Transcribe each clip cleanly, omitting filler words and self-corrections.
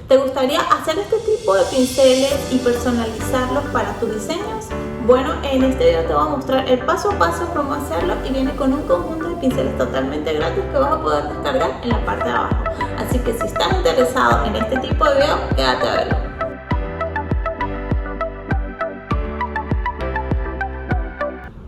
¿Te gustaría hacer este tipo de pinceles y personalizarlos para tus diseños? Bueno, en este video te voy a mostrar el paso a paso cómo hacerlo y viene con un conjunto de pinceles totalmente gratis que vas a poder descargar en la parte de abajo. Así que si estás interesado en este tipo de video, quédate a verlo.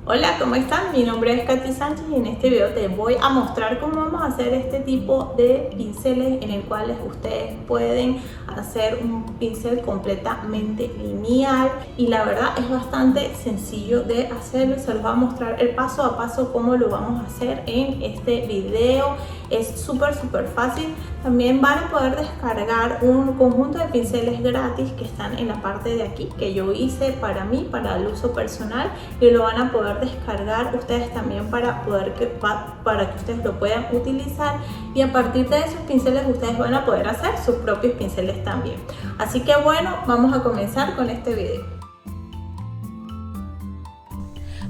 Hola, ¿cómo están? Mi nombre es Katy Sánchez y en este video te voy a mostrar cómo vamos a hacer este tipo de pinceles en el cual ustedes pueden hacer un pincel completamente lineal y la verdad es bastante sencillo de hacerlo. Se los voy a mostrar el paso a paso cómo lo vamos a hacer en este video. Es súper fácil. También van a poder descargar un conjunto de pinceles gratis que están en la parte de aquí que yo hice para mí, para el uso personal, y lo van a poder descargar ustedes también para que ustedes lo puedan utilizar, y a partir de esos pinceles ustedes van a poder hacer sus propios pinceles también. Así que bueno, vamos a comenzar con este video.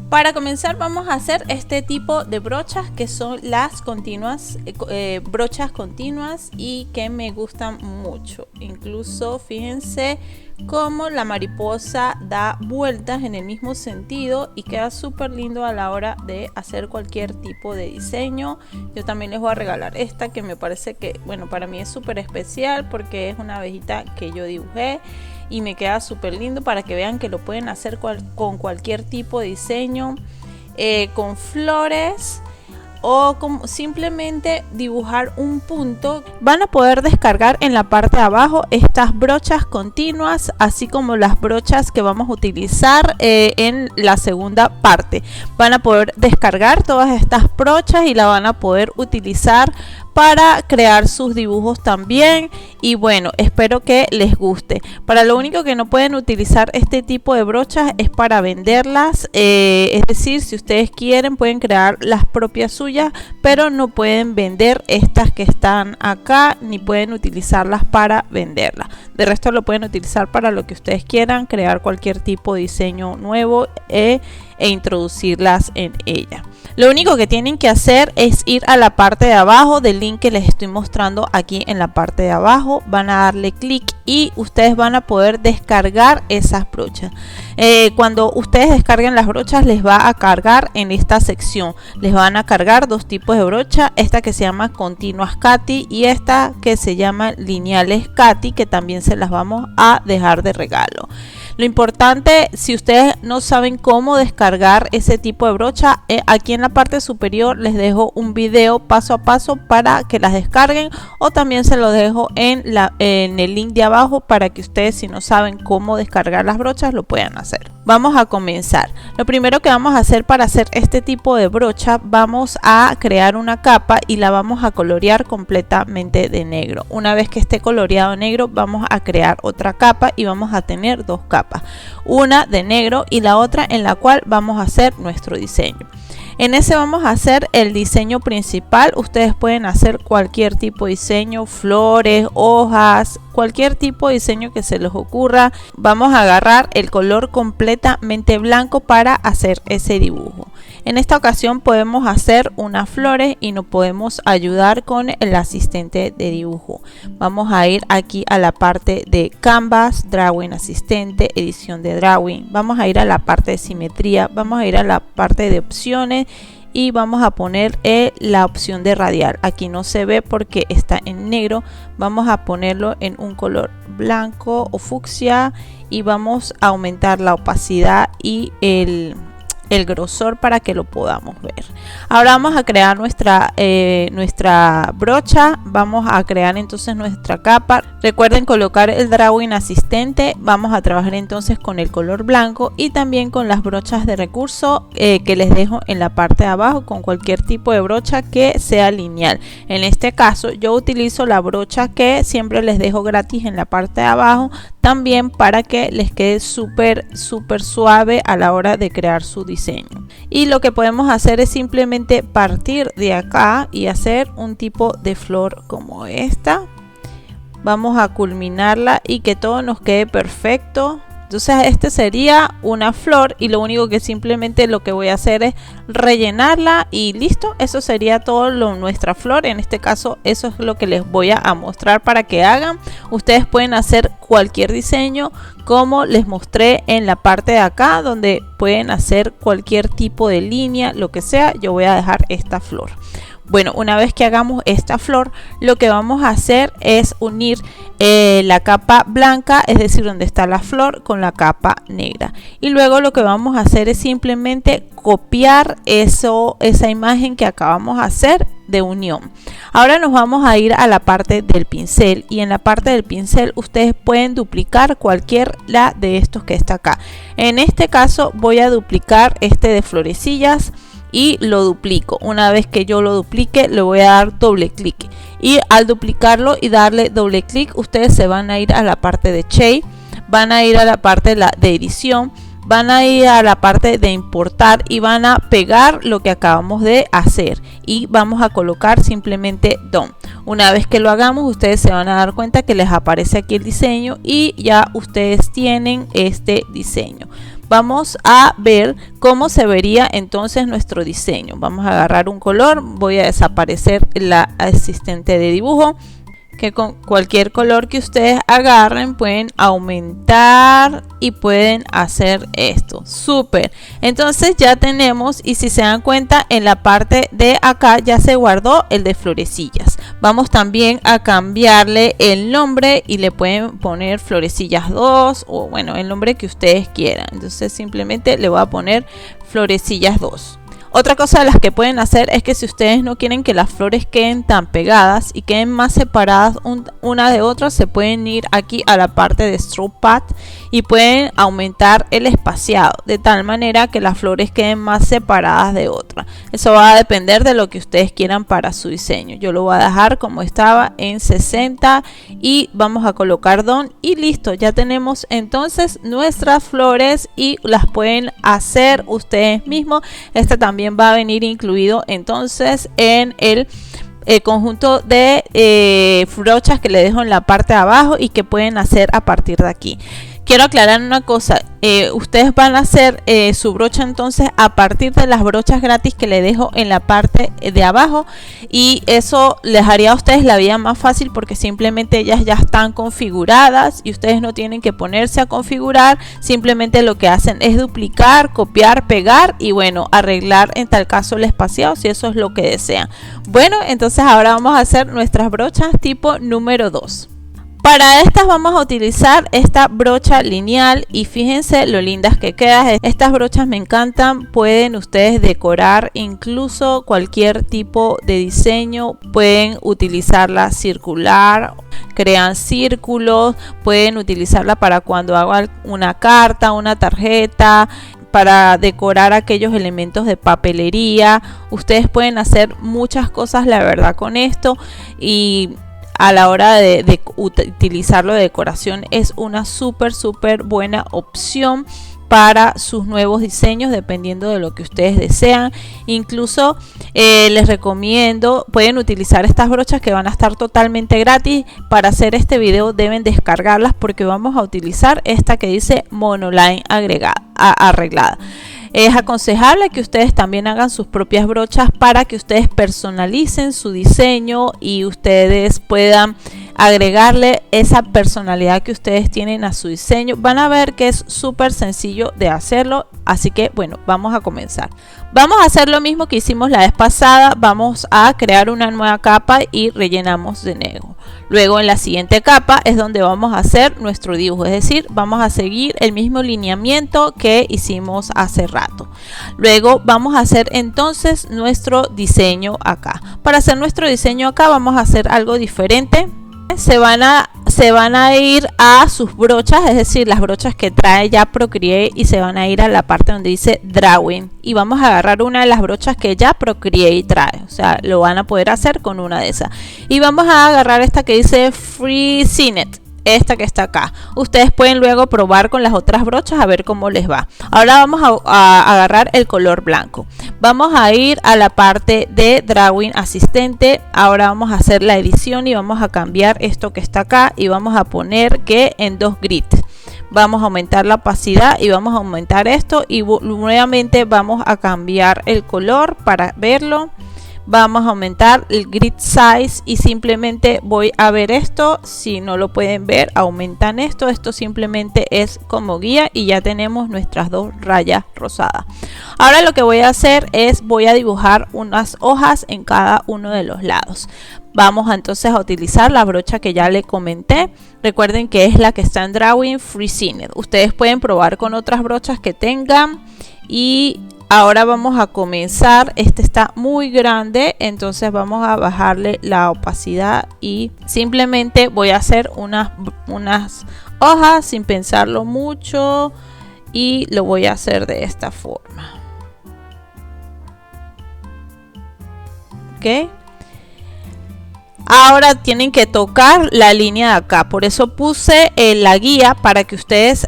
Para comenzar vamos a hacer este tipo de brochas que son las continuas, brochas continuas, y que me gustan mucho. Incluso fíjense cómo la mariposa da vueltas en el mismo sentido y queda súper lindo a la hora de hacer cualquier tipo de diseño. Yo también les voy a regalar esta que me parece que, bueno, para mí es súper especial porque es una abejita que yo dibujé y me queda súper lindo, para que vean que lo pueden hacer con cualquier tipo de diseño, con flores o simplemente dibujar un punto. Van a poder descargar en la parte de abajo estas brochas continuas, así como las brochas que vamos a utilizar en la segunda parte. Van a poder descargar todas estas brochas y la van a poder utilizar para crear sus dibujos también. Y bueno, espero que les guste. Para lo único que no pueden utilizar este tipo de brochas es para venderlas, es decir, si ustedes quieren pueden crear las propias suyas, pero no pueden vender estas que están acá, ni pueden utilizarlas para venderlas. De resto lo pueden utilizar para lo que ustedes quieran, crear cualquier tipo de diseño nuevo e introducirlas en ella. Lo único que tienen que hacer es ir a la parte de abajo del link que les estoy mostrando aquí en la parte de abajo. Van a darle clic y ustedes van a poder descargar esas brochas. Cuando ustedes descarguen las brochas les va a cargar en esta sección. Les van a cargar dos tipos de brocha. Esta que se llama Continuas Katy y esta que se llama Lineales Katy, que también se las vamos a dejar de regalo. Lo importante, si ustedes no saben cómo descargar ese tipo de brocha, aquí en la parte superior les dejo un video paso a paso para que las descarguen, o también se lo dejo en el link de abajo para que ustedes, si no saben cómo descargar las brochas, lo puedan hacer. Vamos a comenzar. Lo primero que vamos a hacer para hacer este tipo de brocha, vamos a crear una capa y la vamos a colorear completamente de negro. Una vez que esté coloreado negro, vamos a crear otra capa y vamos a tener dos capas, una de negro y la otra en la cual vamos a hacer nuestro diseño. En ese vamos a hacer el diseño principal. Ustedes pueden hacer cualquier tipo de diseño, flores, hojas, cualquier tipo de diseño que se les ocurra. Vamos a agarrar el color completamente blanco para hacer ese dibujo. En esta ocasión podemos hacer unas flores y nos podemos ayudar con el asistente de dibujo. Vamos a ir aquí a la parte de Canvas, Drawing Asistente, Edición de Drawing. Vamos a ir a la parte de simetría, vamos a ir a la parte de opciones y vamos a poner la opción de radial. Aquí no se ve porque está en negro. Vamos a ponerlo en un color blanco o fucsia y vamos a aumentar la opacidad y el grosor para que lo podamos ver. Ahora vamos a crear nuestra brocha. Vamos a crear entonces nuestra capa. Recuerden colocar el Drawing Asistente. Vamos a trabajar entonces con el color blanco y también con las brochas de recurso que les dejo en la parte de abajo, con cualquier tipo de brocha que sea lineal. En este caso yo utilizo la brocha que siempre les dejo gratis en la parte de abajo, también para que les quede súper suave a la hora de crear su diseño. Y lo que podemos hacer es simplemente partir de acá y hacer un tipo de flor como esta. Vamos a culminarla y que todo nos quede perfecto. Entonces este sería una flor y lo único que simplemente lo que voy a hacer es rellenarla y listo. Eso sería todo nuestra flor. En este caso eso es lo que les voy a mostrar para que hagan. Ustedes pueden hacer cualquier diseño como les mostré en la parte de acá, donde pueden hacer cualquier tipo de línea, lo que sea. Yo voy a dejar esta flor. Bueno, una vez que hagamos esta flor, lo que vamos a hacer es unir la capa blanca, es decir, donde está la flor, con la capa negra. Y luego lo que vamos a hacer es simplemente copiar esa imagen que acabamos de hacer de unión. Ahora nos vamos a ir a la parte del pincel, y en la parte del pincel ustedes pueden duplicar cualquiera de estos que está acá. En este caso voy a duplicar este de florecillas y lo duplico. Una vez que yo lo duplique, le voy a dar doble clic, y al duplicarlo y darle doble clic, ustedes se van a ir a la parte de Shape, van a ir a la parte de edición, van a ir a la parte de importar y van a pegar lo que acabamos de hacer y vamos a colocar simplemente Done. Una vez que lo hagamos, ustedes se van a dar cuenta que les aparece aquí el diseño y ya ustedes tienen este diseño. Vamos a ver cómo se vería entonces nuestro diseño. Vamos a agarrar un color, voy a desaparecer la asistente de dibujo, que con cualquier color que ustedes agarren pueden aumentar y pueden hacer esto. Súper. Entonces ya tenemos, y si se dan cuenta, en la parte de acá ya se guardó el de florecillas. Vamos también a cambiarle el nombre y le pueden poner florecillas 2 o bueno, el nombre que ustedes quieran. Entonces simplemente le voy a poner florecillas 2. Otra cosa de las que pueden hacer es que si ustedes no quieren que las flores queden tan pegadas y queden más separadas una de otra, se pueden ir aquí a la parte de Stroke Path y pueden aumentar el espaciado de tal manera que las flores queden más separadas de otra. Eso va a depender de lo que ustedes quieran para su diseño. Yo lo voy a dejar como estaba en 60 y vamos a colocar Done y listo. Ya tenemos entonces nuestras flores y las pueden hacer ustedes mismos. Esta también va a venir incluido entonces en el conjunto de brochas que le dejo en la parte de abajo y que pueden hacer a partir de aquí. Quiero aclarar una cosa, ustedes van a hacer su brocha entonces a partir de las brochas gratis que le dejo en la parte de abajo, y eso les haría a ustedes la vida más fácil porque simplemente ellas ya están configuradas y ustedes no tienen que ponerse a configurar, simplemente lo que hacen es duplicar, copiar, pegar y bueno, arreglar en tal caso el espaciado si eso es lo que desean. Bueno, entonces ahora vamos a hacer nuestras brochas tipo número 2. Para estas vamos a utilizar esta brocha lineal y fíjense lo lindas que quedan. Estas brochas me encantan, pueden ustedes decorar incluso cualquier tipo de diseño, pueden utilizarla circular, crean círculos, pueden utilizarla para cuando hagan una carta, una tarjeta, para decorar aquellos elementos de papelería. Ustedes pueden hacer muchas cosas la verdad con esto, y a la hora de utilizarlo de decoración es una súper buena opción para sus nuevos diseños dependiendo de lo que ustedes desean. Incluso les recomiendo, pueden utilizar estas brochas que van a estar totalmente gratis. Para hacer este video deben descargarlas porque vamos a utilizar esta que dice Monoline arreglada. Es aconsejable que ustedes también hagan sus propias brochas para que ustedes personalicen su diseño y ustedes puedan agregarle esa personalidad que ustedes tienen a su diseño. Van a ver que es súper sencillo de hacerlo, así que bueno, vamos a comenzar. Vamos a hacer lo mismo que hicimos la vez pasada, vamos a crear una nueva capa y rellenamos de negro. Luego en la siguiente capa es donde vamos a hacer nuestro dibujo, es decir, vamos a seguir el mismo lineamiento que hicimos hace rato. Luego vamos a hacer entonces nuestro diseño acá. Para hacer nuestro diseño acá vamos a hacer algo diferente. Se van a ir a sus brochas, es decir, las brochas que trae ya Procreate, y se van a ir a la parte donde dice Drawing y vamos a agarrar una de las brochas que ya Procreate trae, o sea, lo van a poder hacer con una de esas, y vamos a agarrar esta que dice Free Cinet, esta que está acá. Ustedes pueden luego probar con las otras brochas a ver cómo les va. Ahora vamos a agarrar el color blanco, vamos a ir a la parte de Drawing Asistente. Ahora vamos a hacer la edición y vamos a cambiar esto que está acá y vamos a poner que en 2 grids. vamos a aumentar la opacidad y vamos a aumentar esto y nuevamente vamos a cambiar el color para verlo. Vamos a aumentar el grid size y simplemente voy a ver esto. Si no lo pueden ver, aumentan esto. Esto simplemente es como guía y ya tenemos nuestras dos rayas rosadas. Ahora lo que voy a hacer es voy a dibujar unas hojas en cada uno de los lados. Vamos entonces a utilizar la brocha que ya le comenté. Recuerden que es la que está en Drawing Freezing. Ustedes pueden probar con otras brochas que tengan. Y ahora vamos a comenzar. Este está muy grande, entonces vamos a bajarle la opacidad y simplemente voy a hacer unas hojas sin pensarlo mucho y lo voy a hacer de esta forma. ¿Ok? Ahora tienen que tocar la línea de acá, por eso puse la guía para que ustedes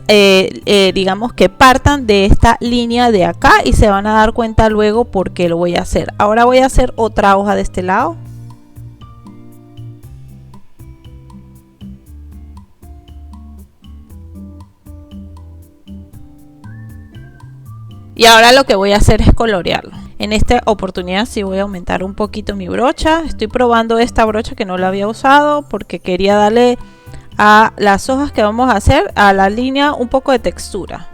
digamos que partan de esta línea de acá y se van a dar cuenta luego por qué lo voy a hacer. Ahora voy a hacer otra hoja de este lado. Y ahora lo que voy a hacer es colorearlo. En esta oportunidad sí voy a aumentar un poquito mi brocha. Estoy probando esta brocha que no la había usado porque quería darle a las hojas que vamos a hacer, a la línea, un poco de textura.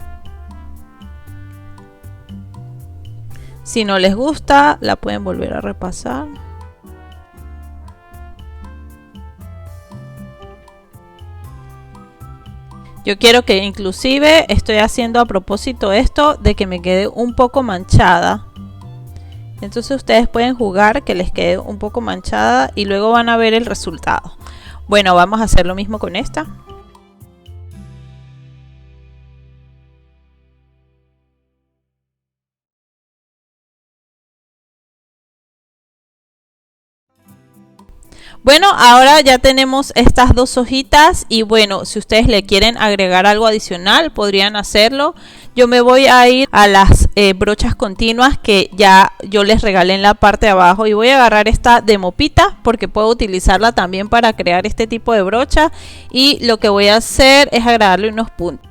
Si no les gusta, la pueden volver a repasar. Yo quiero que inclusive estoy haciendo a propósito esto de que me quede un poco manchada. Entonces ustedes pueden jugar que les quede un poco manchada y luego van a ver el resultado. Bueno, vamos a hacer lo mismo con esta. Bueno, ahora ya tenemos estas dos hojitas y bueno, si ustedes le quieren agregar algo adicional, podrían hacerlo. Yo me voy a ir a las brochas continuas que ya yo les regalé en la parte de abajo y voy a agarrar esta de mopita porque puedo utilizarla también para crear este tipo de brocha y lo que voy a hacer es agregarle unos puntos.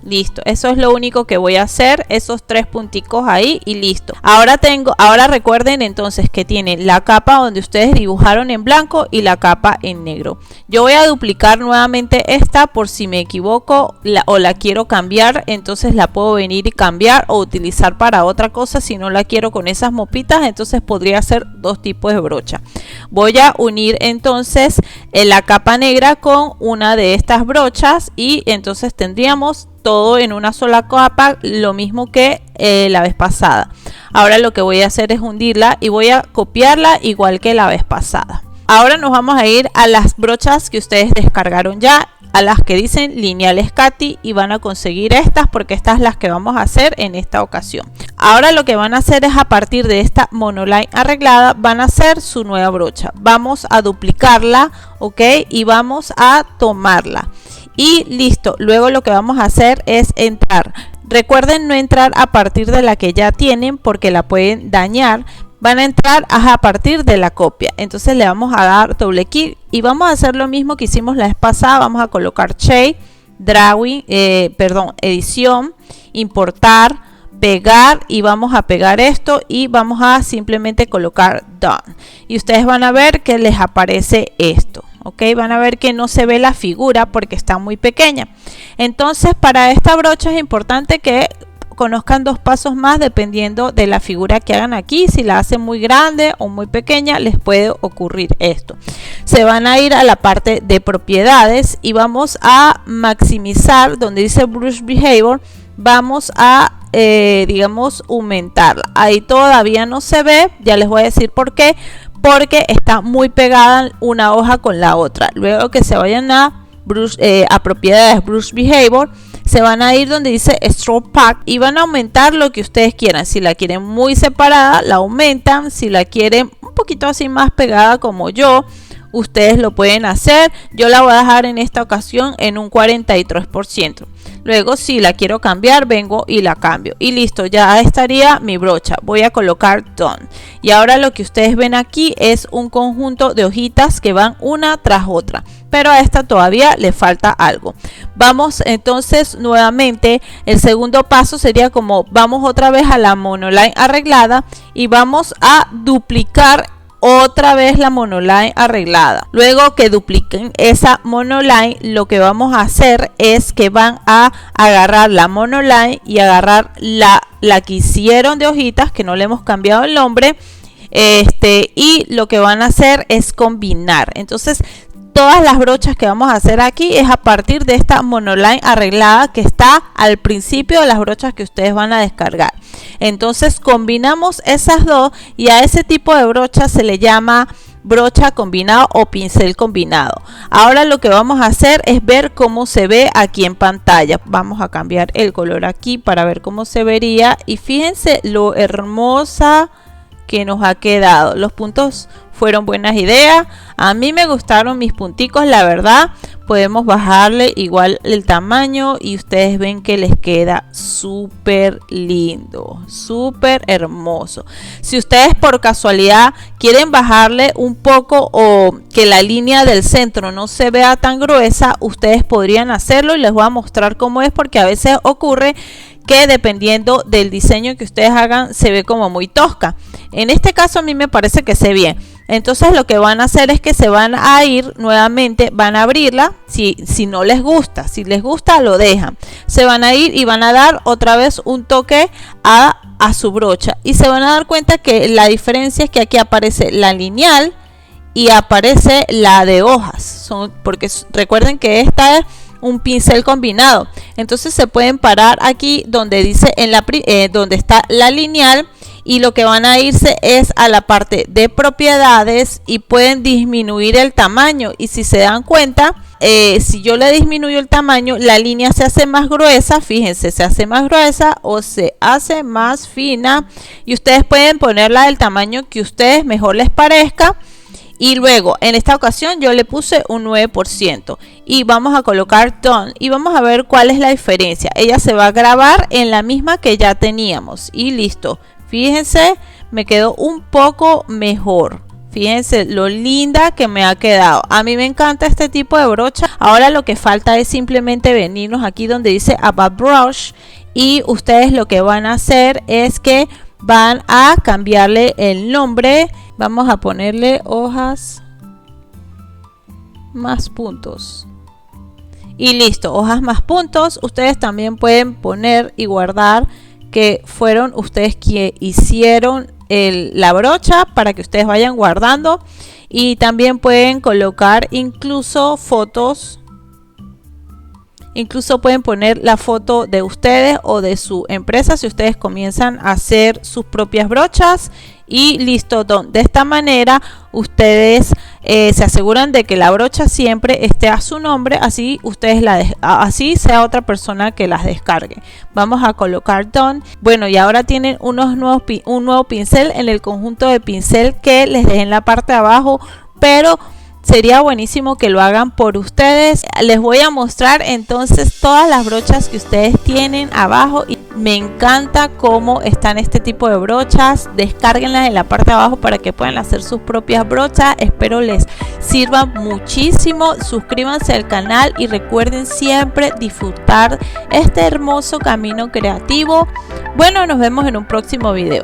Listo, eso es lo único que voy a hacer, esos tres punticos ahí y listo. Ahora recuerden entonces que tienen la capa donde ustedes dibujaron en blanco y la capa en negro. Yo voy a duplicar nuevamente esta por si me equivoco o la quiero cambiar, entonces la puedo venir y cambiar o utilizar para otra cosa. Si no la quiero con esas mopitas, entonces podría hacer dos tipos de brocha. Voy a unir entonces la capa negra con una de estas brochas y entonces tendríamos todo en una sola capa, lo mismo que la vez pasada. Ahora lo que voy a hacer es hundirla y voy a copiarla igual que la vez pasada. Ahora nos vamos a ir a las brochas que ustedes descargaron ya, a las que dicen lineales Katy, y van a conseguir estas porque estas son las que vamos a hacer en esta ocasión. Ahora lo que van a hacer es, a partir de esta monoline arreglada, van a hacer su nueva brocha. Vamos a duplicarla, ok, y vamos a tomarla. Y listo, luego lo que vamos a hacer es entrar. Recuerden no entrar a partir de la que ya tienen porque la pueden dañar. Van a entrar a partir de la copia. Entonces le vamos a dar doble clic y vamos a hacer lo mismo que hicimos la vez pasada. Vamos a colocar Shape, Drawing, Edición, Importar, Pegar y vamos a pegar esto y vamos a simplemente colocar Done. Y ustedes van a ver que les aparece esto. Ok, van a ver que no se ve la figura porque está muy pequeña. Entonces para esta brocha es importante que conozcan dos pasos más dependiendo de la figura que hagan aquí. Si la hacen muy grande o muy pequeña, les puede ocurrir esto. Se van a ir a la parte de propiedades y vamos a maximizar donde dice Brush Behavior. Vamos a digamos aumentarla. Ahí todavía no se ve, ya les voy a decir por qué. Porque está muy pegada una hoja con la otra. Luego que se vayan a propiedades Brush Behavior, se van a ir donde dice Stroke Pack y van a aumentar lo que ustedes quieran. Si la quieren muy separada, la aumentan. Si la quieren un poquito así más pegada como yo, ustedes lo pueden hacer. Yo la voy a dejar en esta ocasión en un 43%. Luego, si la quiero cambiar, vengo y la cambio. Y listo, ya estaría mi brocha. Voy a colocar Done. Y ahora lo que ustedes ven aquí es un conjunto de hojitas que van una tras otra. Pero a esta todavía le falta algo. Vamos entonces nuevamente. El segundo paso sería como vamos otra vez a la monoline arreglada y vamos a duplicar otra vez la monoline arreglada. Luego que dupliquen esa monoline, lo que vamos a hacer es que van a agarrar la monoline y agarrar la que hicieron de hojitas, que no le hemos cambiado el nombre, y lo que van a hacer es combinar. Entonces todas las brochas que vamos a hacer aquí es a partir de esta monoline arreglada que está al principio de las brochas que ustedes van a descargar. Entonces combinamos esas dos y a ese tipo de brocha se le llama brocha combinado o pincel combinado. Ahora lo que vamos a hacer es ver cómo se ve aquí en pantalla. Vamos a cambiar el color aquí para ver cómo se vería y fíjense lo hermosa que nos ha quedado. Los puntos fueron buenas ideas. A mí me gustaron mis punticos, la verdad. Podemos bajarle igual el tamaño y ustedes ven que les queda súper lindo, súper hermoso. Si ustedes por casualidad quieren bajarle un poco o que la línea del centro no se vea tan gruesa, ustedes podrían hacerlo y les voy a mostrar cómo es, porque a veces ocurre que dependiendo del diseño que ustedes hagan se ve como muy tosca. En este caso a mí me parece que se ve bien. Entonces lo que van a hacer es que se van a ir nuevamente, van a abrirla, si no les gusta, si les gusta lo dejan. Se van a ir y van a dar otra vez un toque a su brocha. Y se van a dar cuenta que la diferencia es que aquí aparece la lineal y aparece la de hojas. Porque recuerden que esta es un pincel combinado. Entonces se pueden parar aquí donde dice donde está la lineal. Y lo que van a irse es a la parte de propiedades y pueden disminuir el tamaño. Y si se dan cuenta, si yo le disminuyo el tamaño, la línea se hace más gruesa. Fíjense, se hace más gruesa o se hace más fina. Y ustedes pueden ponerla del tamaño que a ustedes mejor les parezca. Y luego, en esta ocasión yo le puse un 9%. Y vamos a colocar Done. Y vamos a ver cuál es la diferencia. Ella se va a grabar en la misma que ya teníamos. Y listo. Fíjense, me quedó un poco mejor. Fíjense lo linda que me ha quedado. A mí me encanta este tipo de brocha. Ahora lo que falta es simplemente venirnos aquí donde dice About Brush. Y ustedes lo que van a hacer es que van a cambiarle el nombre. Vamos a ponerle hojas más puntos. Y listo, hojas más puntos. Ustedes también pueden poner y guardar que fueron ustedes que hicieron la brocha para que ustedes vayan guardando. Y también pueden colocar incluso fotos. Incluso pueden poner la foto de ustedes o de su empresa si ustedes comienzan a hacer sus propias brochas. Y listo, de esta manera ustedes se aseguran de que la brocha siempre esté a su nombre, así ustedes así sea otra persona que las descargue. Vamos a colocar Done. Bueno, y ahora tienen un nuevo pincel en el conjunto de pincel que les dejé en la parte de abajo, pero sería buenísimo que lo hagan por ustedes. Les voy a mostrar entonces todas las brochas que ustedes tienen abajo y me encanta cómo están este tipo de brochas. Descárguenlas en la parte de abajo para que puedan hacer sus propias brochas. Espero les sirvan muchísimo. Suscríbanse al canal y recuerden siempre disfrutar este hermoso camino creativo. Bueno, nos vemos en un próximo video.